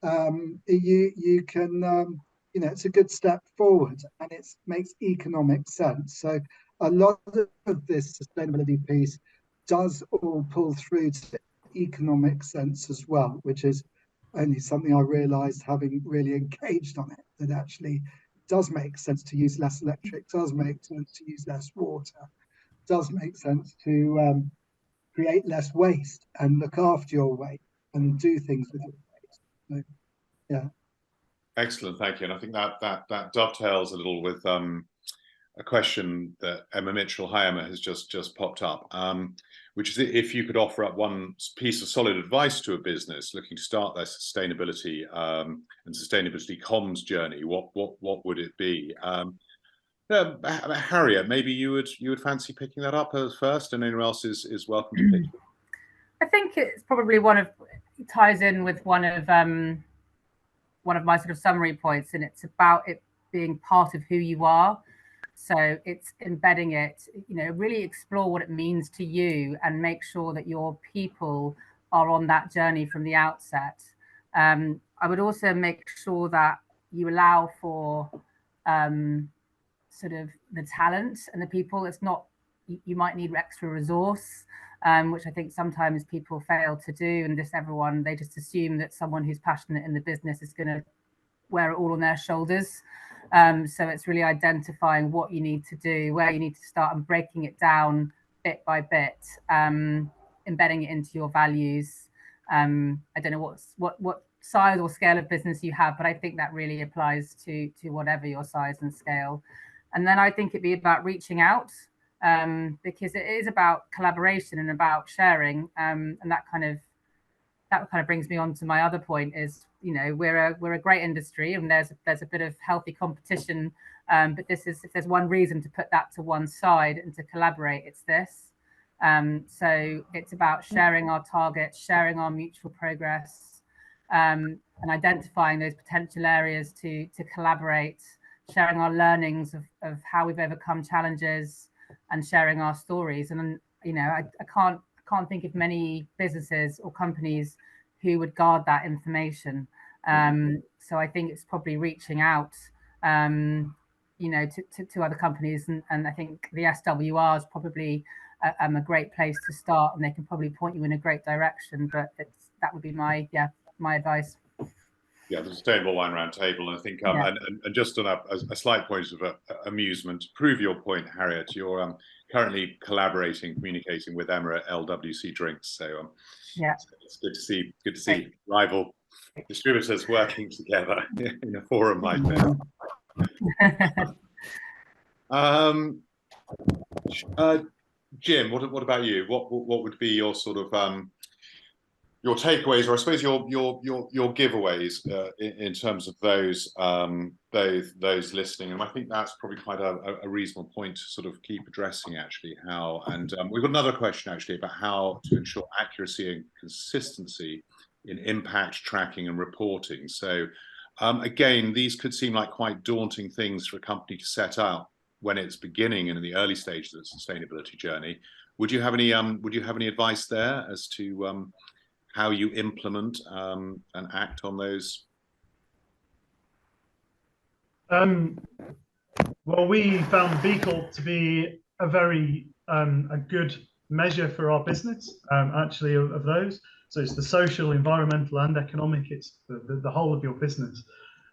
you can, it's a good step forward, and it makes economic sense. So a lot of this sustainability piece does all pull through to economic sense as well, which is only something I realized having really engaged on it, that actually does make sense to use less electric, does make sense to use less water, does make sense to create less waste and look after your waste and do things with your waste. So, yeah. Excellent, thank you. And I think that dovetails a little with a question that Emma Mitchell-Hyama has just popped up, which is if you could offer up one piece of solid advice to a business looking to start their sustainability and sustainability comms journey, what would it be? Harriet, maybe you would fancy picking that up first, and anyone else is welcome to pick it. I think it's probably ties in with one of my sort of summary points, and it's about it being part of who you are. So it's embedding it, really explore what it means to you and make sure that your people are on that journey from the outset. I would also make sure that you allow for sort of the talent and the people. It's not, you might need extra resource, which I think sometimes people fail to do, and they just assume that someone who's passionate in the business is going to wear it all on their shoulders. So it's really identifying what you need to do, where you need to start, and breaking it down bit by bit, embedding it into your values. I don't know what size or scale of business you have, but I think that really applies to whatever your size and scale. And then I think it'd be about reaching out, because it is about collaboration and about sharing, and that kind of brings me on to my other point is, you know, we're a great industry, and there's a bit of healthy competition, but if there's one reason to put that to one side and to collaborate, it's this. So it's about sharing our targets, sharing our mutual progress, and identifying those potential areas to collaborate, sharing our learnings of how we've overcome challenges, and sharing our stories. And you know, I can't think of many businesses or companies who would guard that information. So I think it's probably reaching out, you know, to other companies, and I think the SWR is probably a great place to start, and they can probably point you in a great direction. But that would be my advice. Yeah, the Sustainable Wine Roundtable, and I think, and just on a slight point of amusement, to prove your point, Harriet, you're currently collaborating, communicating with Emma at LWC Drinks. So yeah, so it's good to see rival distributors working together in a forum like this. Jim, what about you? What would be your sort of your takeaways, or I suppose your giveaways in terms of those listening? And I think that's probably quite a reasonable point to sort of keep addressing, actually, how, and we've got another question actually about how to ensure accuracy and consistency in impact tracking and reporting. So again, these could seem like quite daunting things for a company to set out when it's beginning and in the early stages of the sustainability journey. Would you have any advice there as to how you implement and act on those? Well, we found the B Corp to be a very a good measure for our business, actually, of those. So it's the social, environmental, and economic. It's the whole of your business,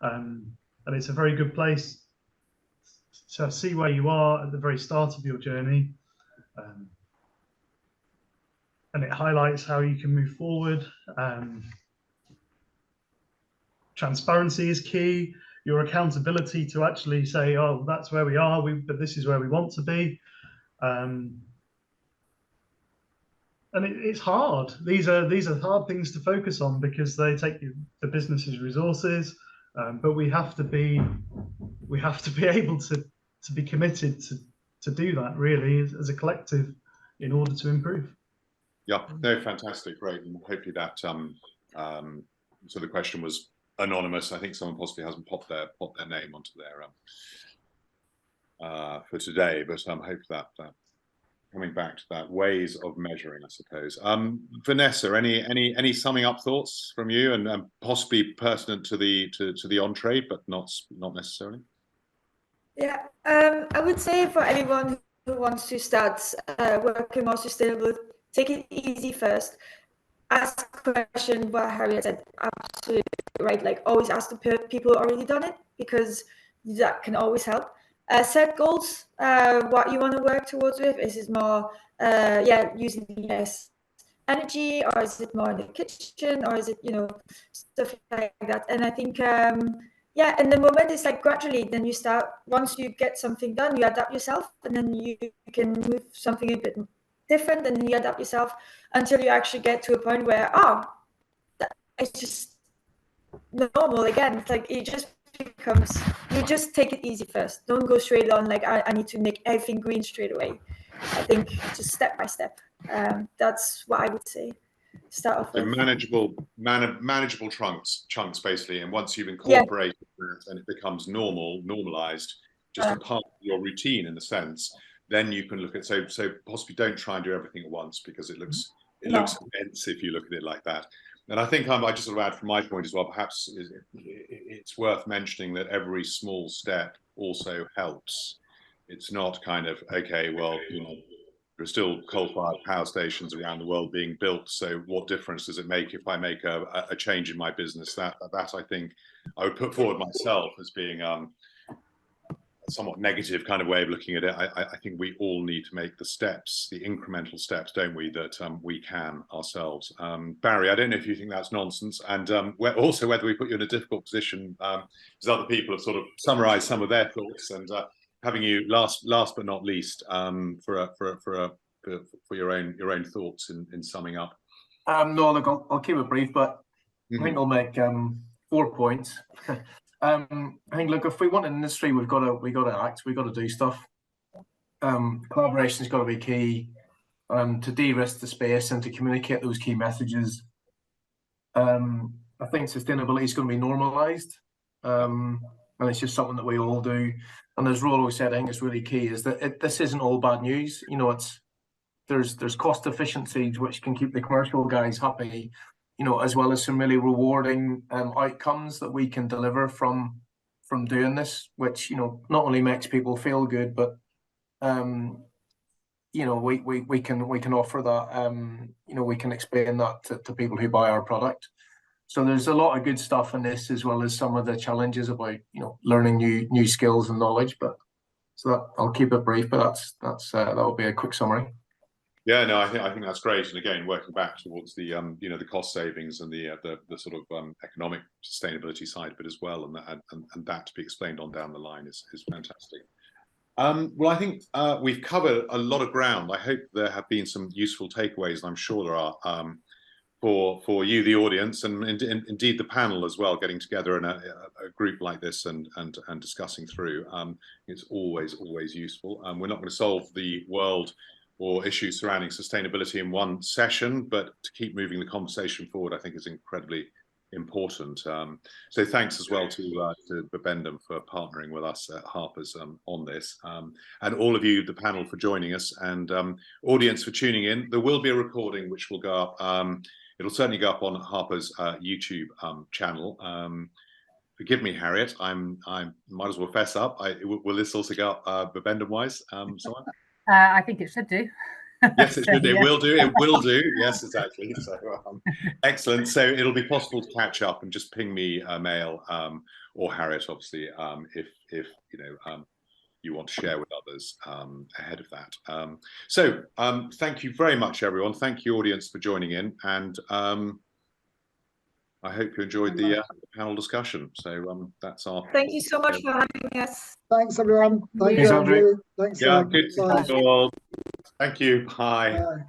and it's a very good place to see where you are at the very start of your journey. And it highlights how you can move forward. Transparency is key. Your accountability to actually say, oh, that's where we are, but this is where we want to be. And it's hard. These are hard things to focus on because they take the business's resources. But we have to be able to be committed to do that, really, as a collective, in order to improve. Yeah, no, fantastic, great. And hopefully that so the question was anonymous. I think someone possibly hasn't popped their name onto their for today, but hope that coming back to that, ways of measuring, I suppose. Vanessa, any summing up thoughts from you, and possibly pertinent to the on-trade, but not necessarily? Yeah, I would say for anyone who wants to start working more sustainable, take it easy first. Ask a question, what Harriet said, absolutely right. Like, always ask the people who already done it, because that can always help. Set goals, what you want to work towards with. Is it more, using less energy, or is it more in the kitchen, or is it, stuff like that? And I think, and the moment is like gradually, then you start, once you get something done, you adapt yourself, and then you can move something a bit different, and then you adapt yourself until you actually get to a point where, it's just normal again. It's like, it just becomes, you just take it easy first. Don't go straight on, like, I need to make everything green straight away. I think just step by step. That's what I would say. Start off with. Manageable chunks, basically. And once you've incorporated that and it becomes normalized, just a part of your routine in a sense, then you can look at, so possibly don't try and do everything at once, because it looks immense if you look at it like that. And I think I just sort of add from my point as well, perhaps it's worth mentioning that every small step also helps. It's not kind of, okay, well, there are still coal-fired power stations around the world being built, so what difference does it make if I make a change in my business? That I think I would put forward myself as being somewhat negative kind of way of looking at it, I think we all need to make the steps, the incremental steps, don't we, that we can ourselves. Barry, I don't know if you think that's nonsense, and also whether we put you in a difficult position, as other people have sort of summarised some of their thoughts, and having you last but not least for your own thoughts in summing up. No, look, I'll keep it brief, but I think I'll make 4 points. I think, look, if we want an industry, we got to act, we've got to do stuff. Collaboration's got to be key to de-risk the space and to communicate those key messages. I think sustainability is going to be normalised, and it's just something that we all do. And as Rollo said, I think it's really key is that this isn't all bad news. You know, there's cost efficiencies which can keep the commercial guys happy, you know, as well as some really rewarding outcomes that we can deliver from doing this, which, you know, not only makes people feel good, but you know, we can offer that, you know, we can explain that to people who buy our product. So there's a lot of good stuff in this, as well as some of the challenges about, you know, learning new skills and knowledge. But so that, I'll keep it brief, but that will be a quick summary. Yeah, no, I think that's great. And again, working back towards the you know, the cost savings and the sort of economic sustainability side of it as well, and that to be explained on down the line is fantastic. Well, I think we've covered a lot of ground. I hope there have been some useful takeaways, and I'm sure there are for you, the audience, and indeed the panel as well, getting together in a group like this and discussing through. It's always useful. We're not going to solve the world or issues surrounding sustainability in one session, but to keep moving the conversation forward, I think is incredibly important. So thanks as well to Bibendum for partnering with us at Harpers on this, and all of you, the panel, for joining us, and audience for tuning in. There will be a recording which will go up. It'll certainly go up on Harper's YouTube channel. Forgive me, Harriet. I might as well fess up. Will this also go up Bibendum wise? I think it should do. Yes, it should. It will do. It will do. Yes, exactly. So excellent. So it'll be possible to catch up and just ping me a mail, or Harriet, obviously, if you know you want to share with others ahead of that. So thank you very much, everyone. Thank you, audience, for joining in, and I hope you enjoyed the panel discussion. So that's our. Thank you so much for having us. Thanks, everyone. Thank you, Andrew. Thanks. Yeah, good to see you all. Thank you. Bye. Bye.